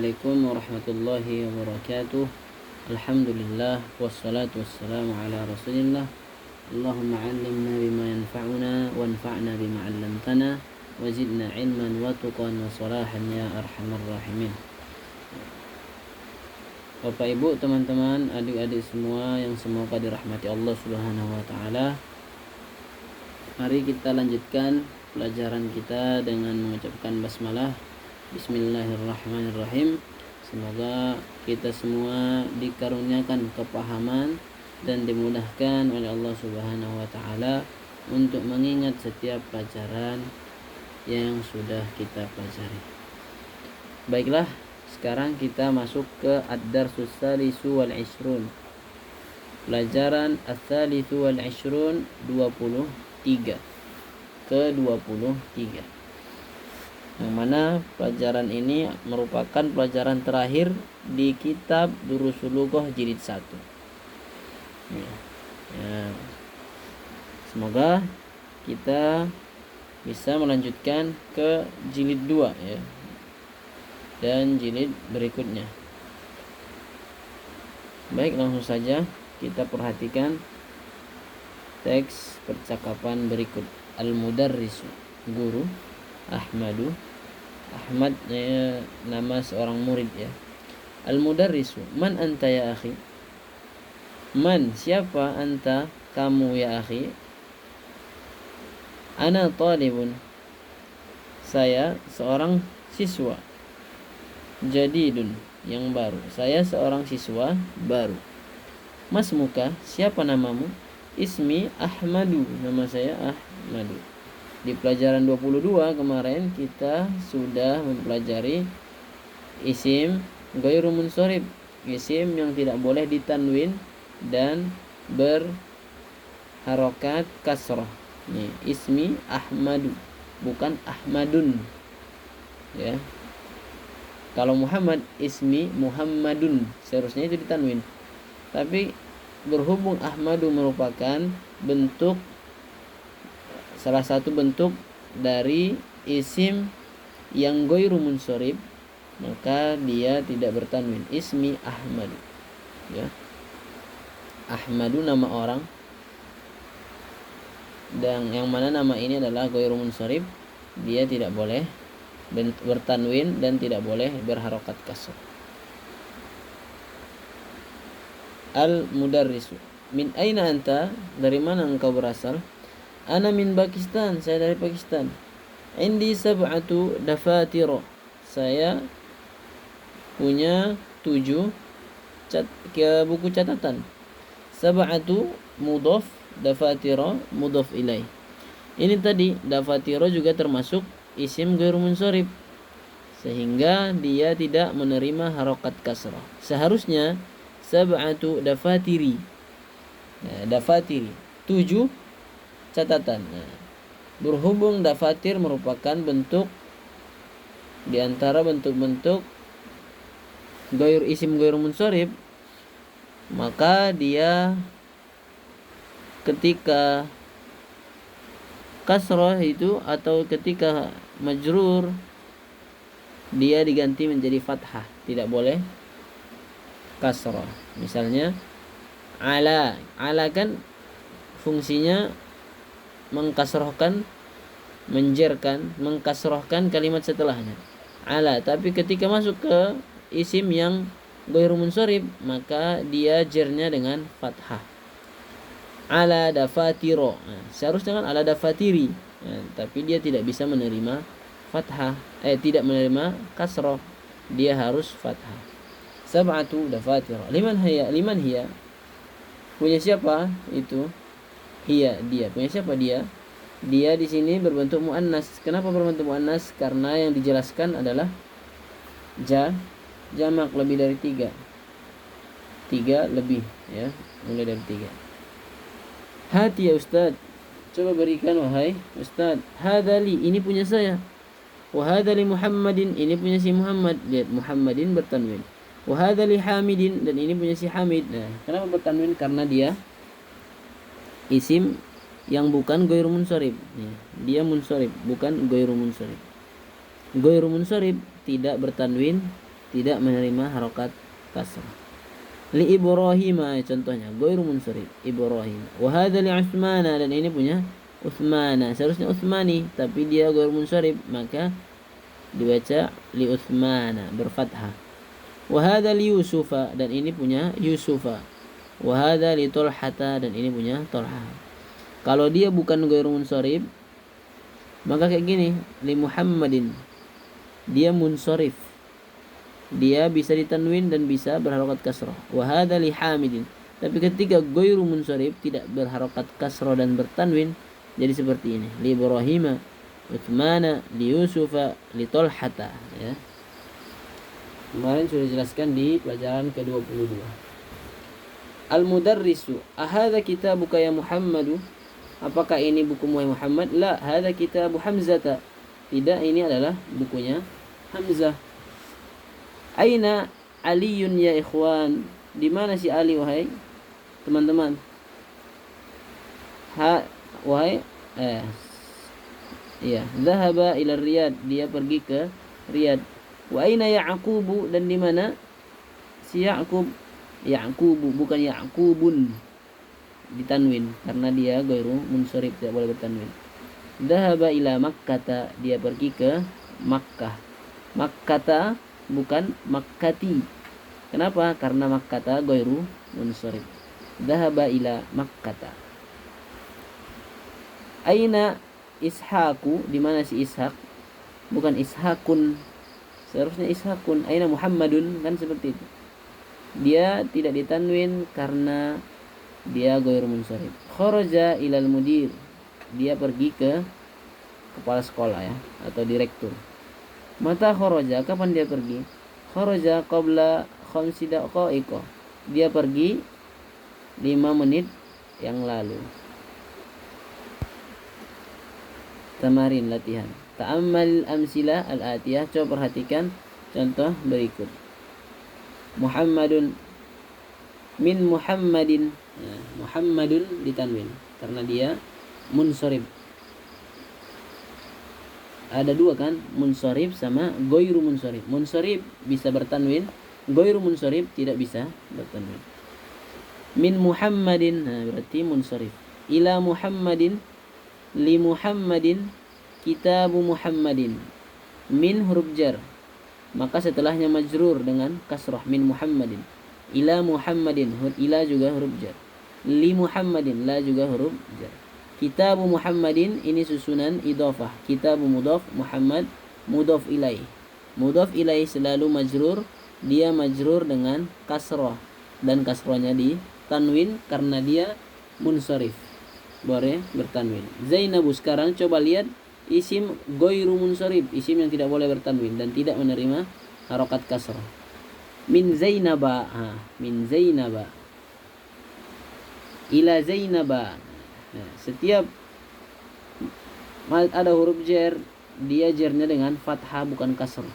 Assalamualaikum warahmatullahi wabarakatuh. Alhamdulillah wassalatu wassalamu ala Rasulillah. Allahumma 'allimna bima yanfa'una wanfa'na bima 'allamtana wazidna ilman wa tuqan wa salahan ya arhamar rahimin. Bapak Ibu, teman-teman, adik-adik semua yang semoga dirahmati Allah Subhanahu wa taala. Mari kita lanjutkan pelajaran kita dengan mengucapkan basmalah. Bismillahirrahmanirrahim. Semoga kita semua dikaruniakan kepahaman dan dimudahkan oleh Allah Subhanahu wa taala untuk mengingat setiap pelajaran yang sudah kita pelajari. Baiklah, sekarang kita masuk ke ad-darsus salisu wal ishrun. Pelajaran ats-tsalitsu wal ishrun 23 ke 23. Yang mana pelajaran ini merupakan pelajaran terakhir di kitab Durusul Lughah jilid 1. Semoga kita bisa melanjutkan ke jilid 2 ya, dan jilid berikutnya. Baik, langsung saja kita perhatikan teks percakapan berikut. Al-mudarrisu, guru. Ahmad nama seorang murid ya. Al-mudarrisu, man anta ya akhi? Man, siapa? Anta, kamu ya akhi? Ana talibun, saya seorang siswa. Jadidun, yang baru, saya seorang siswa baru. Mas muka, siapa namamu? Ismi Ahmadu, nama saya Ahmadu. Di pelajaran 22 kemarin kita sudah mempelajari isim ghairu munsharif, isim yang tidak boleh ditanwin dan berharokat kasrah. Nih, ismi Ahmadu, bukan Ahmadun. Ya. Kalau Muhammad, ismi Muhammadun, seharusnya itu ditanwin. Tapi berhubung Ahmadu merupakan bentuk, salah satu bentuk dari isim yang ghairu munsharif, maka dia tidak bertanwin. Ismi Ahmad ya. Ahmadu nama orang, dan yang mana nama ini adalah ghairu munsharif, dia tidak boleh bertanwin dan tidak boleh berharokat kasr. Al-mudarrisu, min aina anta, dari mana engkau berasal? Ana min Pakistan, saya dari Pakistan. Indi sab'atu dafatira, saya punya 7 buku catatan. Sab'atu mudhaf, dafatira mudhaf ilaih. Ini tadi dafatira juga termasuk isim ghairu munsharif, sehingga dia tidak menerima harokat kasrah. Seharusnya sab'atu dafatiri, dafatiri 7 catatan. Berhubung dafatir merupakan bentuk di antara bentuk-bentuk isim ghairu munsharif, maka dia ketika kasrah itu atau ketika majrur dia diganti menjadi fathah, tidak boleh kasrah. Misalnya ala kan fungsinya mengkasrohkan, menjerkan, mengkasrohkan kalimat setelahnya ala. Tapi ketika masuk ke isim yang ghairu munsharif, maka dia jernya dengan fathah. Ala dafatiro, seharusnya kan ala dafatiri, tapi dia tidak bisa menerima fathah, tidak menerima kasroh, dia harus fathah. Sab'atu dafatiro. Liman hiya, punya siapa itu? Hiya, dia. Punya siapa dia? Dia di sini berbentuk muannas. Kenapa berbentuk muannas? Karena yang dijelaskan adalah jamak lebih dari 3 lebih ya, mulai dari 3. Hati ya Ustaz, coba berikan wahai Ustaz. Hadali, ini punya saya. Wa hadali Muhammadin, ini punya si Muhammad. Lihat, Muhammadin bertanwin. Wa hadali Hamidin, dan ini punya si Hamid. Nah, kenapa bertanwin? Karena dia isim yang bukan ghairu munsharif. Dia munsharif, bukan ghairu munsharif. Ghairu munsharif tidak bertanwin tidak menerima harokat kasrah. Li Ibrahim contohnya ghairu munsharif Ibrahim. Wa hadza li Utsmana, dan ini punya Utsmana, seharusnya Utsmani tapi dia ghairu munsharif, maka dibaca li Utsmana berfathah. Wa hadza li Yusufa, dan ini punya Yusufa. Wa hadza li Talhata, dan ini punya Talha. Kalau dia bukan ghairu munsharif, maka kayak gini, li Muhammadin, dia munsharif, dia bisa ditanwin dan bisa berharokat kasrah. Wa hadza li Hamidin, tapi ketika ghairu munsharif tidak berharokat kasrah dan bertanwin, jadi seperti ini, li Ibrahim, Utsmana, li Yusufa, li Talhata, ya. Kemarin sudah dijelaskan di pelajaran ke-22. Al-mudarrisu, ahadza kitabuka ya Muhammadu? Apakah ini bukumu ya Muhammad? La, hadza kitabu Hamzata. Tidak, ini adalah bukunya Hamzah. Aina Aliyun ya ikhwan? Di mana si Ali wahai teman-teman? Wahai iya, dhahaba ila Riyadh, dia pergi ke Riyadh. Wa aina Ya'qubu, dan di mana si Ya'qub? Ya'qubu bukan Ya'qubun, ditanwin karena dia ghairu munsharif, tidak boleh bertanwin. Dhahaba ila Makkah, dia pergi ke Makkah. Makkah bukan Makkati. Kenapa? Karena Makkah ghairu munsharif. Dhahaba ila Makkah. Aina Ishaqu, di mana si Ishaq? Bukan Ishaqun, seharusnya Ishaqun. Aina Muhammadun, kan seperti itu. Dia tidak ditanwin karena dia ghairu munsharif. Kharaja ilal mudir, dia pergi ke kepala sekolah, ya, atau direktur. Mata kharaja, kapan dia pergi? Kharaja qabla khamsi daqaiqa, dia pergi 5 menit yang lalu. Tamarin, latihan. Ta'ammal amsilah al-atiyah, coba perhatikan contoh berikut. Muhammadun, min Muhammadin. Nah, Muhammadun ditanwin karena dia munsharif. Ada dua kan, munsharif sama ghairu munsharif. Munsharif bisa bertanwin, ghairu munsharif tidak bisa bertanwin. Min Muhammadin, nah berarti munsharif. Ila Muhammadin, li Muhammadin, kitabu Muhammadin. Min huruf jar, maka setelahnya majrur dengan kasrah, min Muhammadin. Ila Muhammadin, ila juga huruf jar. Li Muhammadin, la juga huruf jar. Kitabu Muhammadin, ini susunan idhofah. Kitabu mudhaf, Muhammad mudhaf ilaih. Mudhaf ilaih selalu majrur, dia majrur dengan kasrah, dan kasrahnya di tanwin karena dia munsharif, boleh bertanwin. Zainabu, sekarang coba lihat isim ghairu munsharif, isim yang tidak boleh bertanwin dan tidak menerima harokat kasrah. Min Zainaba, min Zainaba. Ila Zainaba. Nah, setiap ada huruf jar, dia jarnya dengan fathah bukan kasrah.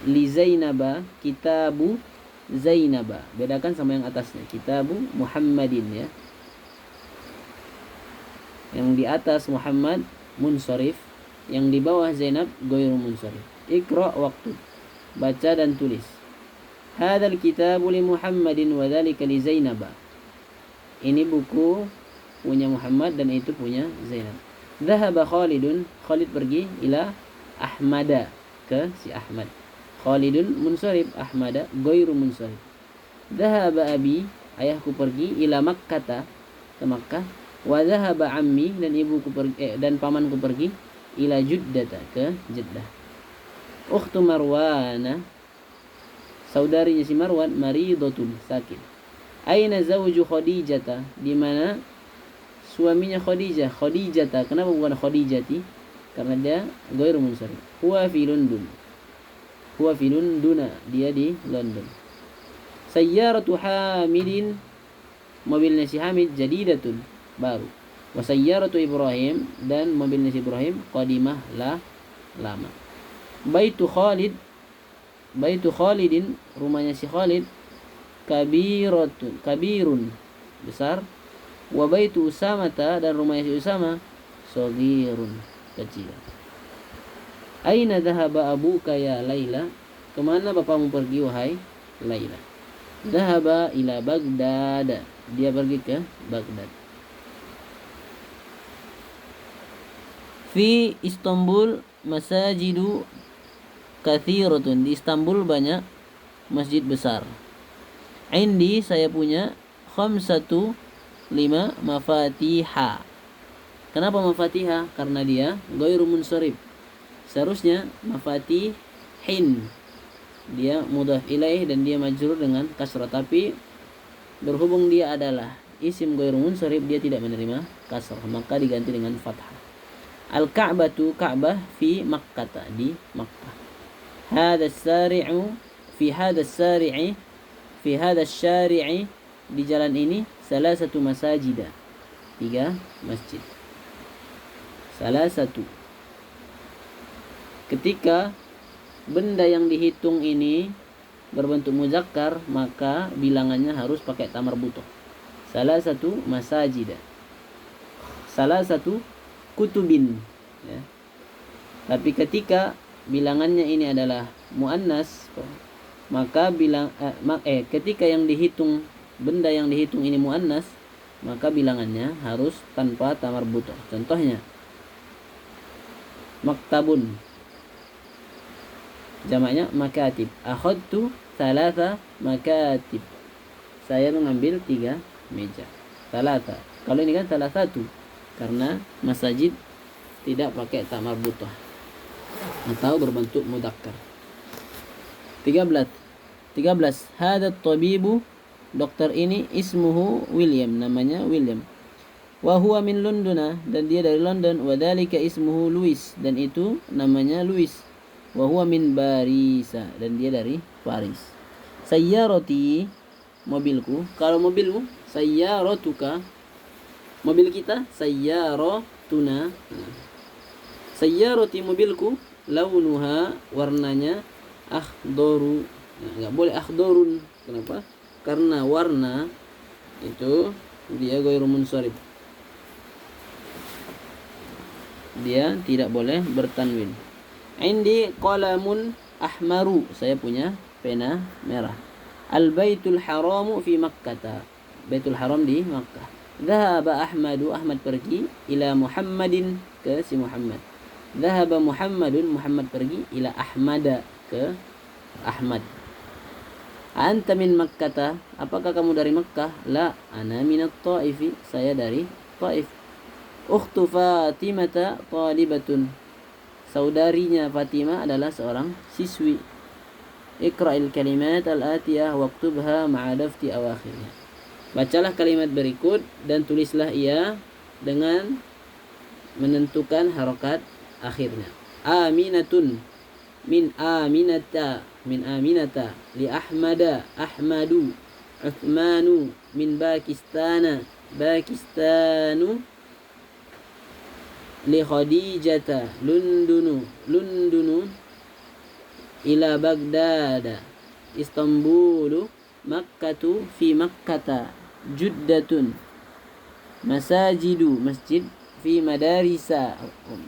Li Zainaba, kitabu Zainaba. Bedakan sama yang atasnya, kitabu Muhammadin, ya. Yang di atas Muhammad munsharif, yang di bawah Zainab ghairu munsharif. Iqra waktu, baca dan tulis. Hadzal kitabu li Muhammadin wa dzalika li Zainab. Ini buku punya Muhammad dan itu punya Zainab. Dhahaba Khalidun, Khalid pergi, ila Ahmada, ke si Ahmad. Khalidun munsharif, Ahmada ghairu munsharif. Dhahaba abi, ayahku pergi, ila Makkah, ke Makkah. Wa dhahaba ammi, dan ibuku pergi, dan pamanku pergi, ila Juddata, ke Jeddah. Ukhtu Marwana, saudarinya si Marwan, maridatun, sakit. Aina zawju Khadijata, di mana suaminya Khadijah? Khadijata, kenapa bukan Khadijati? Karena dia ghairu munsharif. Huwa fi London, huwa fi Londona, dia di London. Sayyaratu Hamidin, mobilnya si Hamid, jadidatun, baru. Wa sayyaratu Ibrahim, dan mobilnya si Ibrahim, qadimah, lama. Baitu Khalid, baitu Khalidin, rumahnya si Khalid, kabirun, besar. Wa baitu Usamata, dan rumahnya si Usama, shaghirun, kecil. Aina dhahaba abuka ya Laila? Kemana bapakmu pergi wahai Laila? Dhahaba ila Baghdad. Dia pergi ke Baghdad. Fi Istanbul masajidu kathiratun. Di Istanbul banyak masjid besar. Indi, saya punya 5 mafatiha. Kenapa mafatiha? Karena dia ghairu munsharif. Seharusnya mafatihin. Dia mudhaf ilaih dan dia majrur dengan kasrah, tapi berhubung dia adalah isim ghairu munsharif, dia tidak menerima kasrah, maka diganti dengan fathah. Al-Ka'batu, Ka'bah fi Makkah, di Makkah. Hadha as-sari'u fi hadha as-sari'i fi hadha asy-syari'i, di jalan ini salah satu masajida, 3 masjid. Salah satu. Ketika benda yang dihitung ini berbentuk muzakkar, maka bilangannya harus pakai tamar butoh. Salah satu masajida. Salah satu kutubin, ya. Tapi ketika bilangannya ini adalah muannas, maka ketika yang dihitung, benda yang dihitung ini muannas, maka bilangannya harus tanpa tamar butoh. Contohnya maktabun, jamaknya makatib. Akhadtu 3 makatib. Saya mengambil 3 meja. 3. Kalau ini kan salah satu, karena masajid tidak pakai tamar butoh atau berbentuk mudzakkar. 13. Hadha tabibu, dokter ini, ismuhu William, namanya William. Wa huwa min Londona, dan dia dari London. Wa dzalika ismuhu Louis, dan itu namanya Louis. Wa huwa min Barisa, dan dia dari Paris. Sayyarati, mobilku. Kalau mobilmu sayyaratuka, mobil kita sayyaratuna. Sayyarati, mobilku. Launuha, warnanya. Akhdaru, enggak boleh akhdorun. Kenapa? Karena warna itu dia ghairu munsharif, dia tidak boleh bertanwin. Indi qalamun ahmaru, saya punya pena merah. Al baitul haramu fi Makkah, Baitul Haram di Makkah. Dhahaba Ahmadu, Ahmad pergi. Ila Muhammadin, ke si Muhammad. Dhahaba Muhammadun, Muhammad pergi. Ila Ahmada, ke Ahmad. Anta min Makkah, apakah kamu dari Makkah? La, ana minat Taifi, saya dari Taif. Ukhtu Fatimata talibatun, saudarinya Fatimah adalah seorang siswi. Iqra'il kalimat al-atiyah waktubha ma'a dafti awakhirnya. Bacalah kalimat berikut dan tulislah ia dengan menentukan harokat akhirnya. Aminatun, min aminata, li Ahmada, Ahmadu. Uthmanu, min Pakistana, Pakistanu. Li Khadijata, Lundunu. Ila Baghdad, Istanbulu. Makkatu, fi Makkata. Juddatun, masajidu, masjid. Fi madarisa,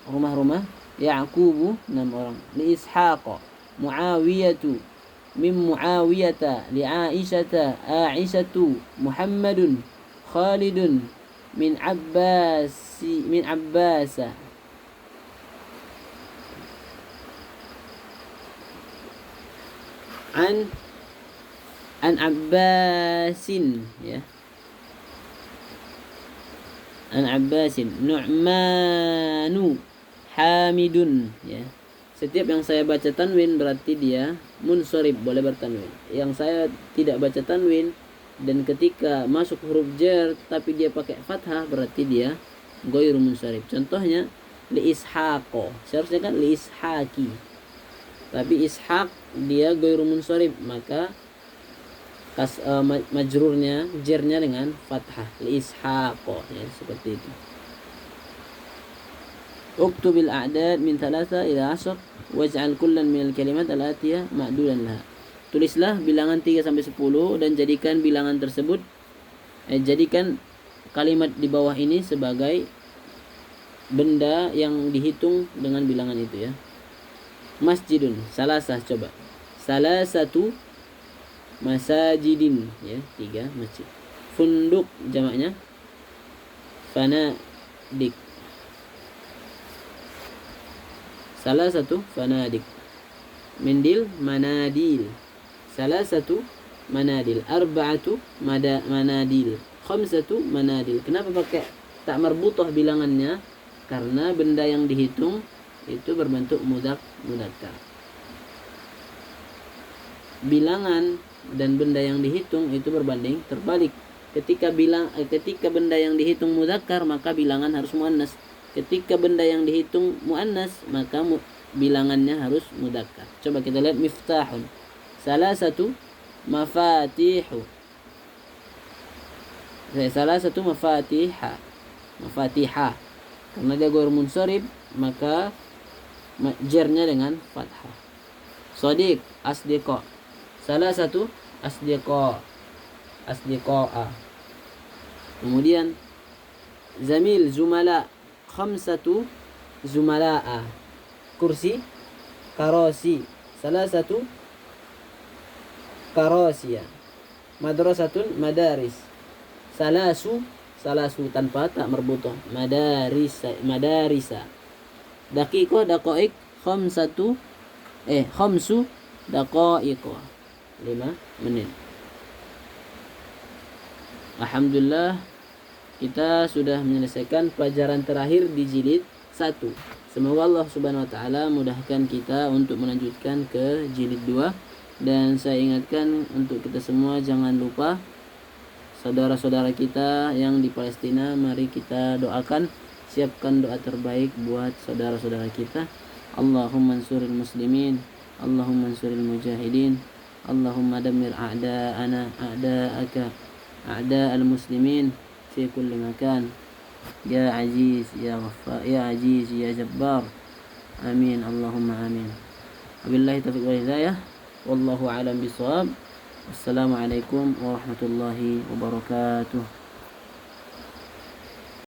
rumah-rumah. Ya'qubu, 6 orang. Li Ishaqa, Muawiyatu. Min Muawiyata. Li Aisyata, Aisyatu. Muhammadun, Khalidun. Min Abbasa. An Abbasin, ya. An Abbasin. Nu'manu, Hamidun, ya. Setiap yang saya baca tanwin berarti dia munsharif, boleh bertanwin. Yang saya tidak baca tanwin dan ketika masuk huruf jar tapi dia pakai fathah, berarti dia ghairu munsharif. Contohnya li Ishaqo, seharusnya kan li Ishaqi, tapi Ishaq dia ghairu munsharif, maka majrurnya, jarnya dengan fathah, li Ishaqo, ya, seperti itu. Uktubil a'dad min 3 ila 10 waj'al kullan minal kalimat al-atiyah ma'dulan laha. Tulislah bilangan 3 sampai 10 dan jadikan bilangan tersebut, jadikan kalimat di bawah ini sebagai benda yang dihitung dengan bilangan itu, ya. masjidun. Salasah, coba. Salasatu masajidin, ya, 3 masjid. Funduk jamaknya fanadik. Salasatu fanadik. Mendil manadil. Salasatu manadil. Arba'atu manadil. Khamsatu manadil. Kenapa pakai tak marbutah bilangannya? Karena benda yang dihitung itu berbentuk mudakkar. Bilangan dan benda yang dihitung itu berbanding terbalik. Ketika benda yang dihitung mudakkar, maka bilangan harus muannas. Ketika benda yang dihitung muannas, maka bilangannya harus mudakkar. Coba kita lihat miftahun. Salasatu mafatihu. Salasatu mafatiha. Mafatiha. Karena dia ghair munsharif, maka jarnya dengan fathah. Shadiq, asdiqa. Salasatu asdiqa. Asdiqa'a. Kemudian zamil, zumala. Khamsatu zumala'a. Kursi, karasi. Salasatu karasiya. Madrasatun, madaris. Salasu tanpa tak marbutah. Madarisa. Daqiqah, daqaik. Khamsu daqaiqah. 5 menit. Alhamdulillah, kita sudah menyelesaikan pelajaran terakhir di jilid 1. Semoga Allah Subhanahu wa taala mudahkan kita untuk melanjutkan ke jilid 2. Dan saya ingatkan untuk kita semua, jangan lupa saudara-saudara kita yang di Palestina, mari kita doakan, siapkan doa terbaik buat saudara-saudara kita. Allahumma ansuril muslimin, Allahumma ansuril mujahidin, Allahumma dammir a'da'ana a'da'aka a'da'al muslimin fi kulli makan. Ya Aziz, ya Ghaffar, ya Aziz, ya Jabbar. Amin, Allahumma amin. Wabillahi taufiq wal hidayah. Wallahu a'lam bishawab. Wassalamualaikum warahmatullahi wabarakatuh.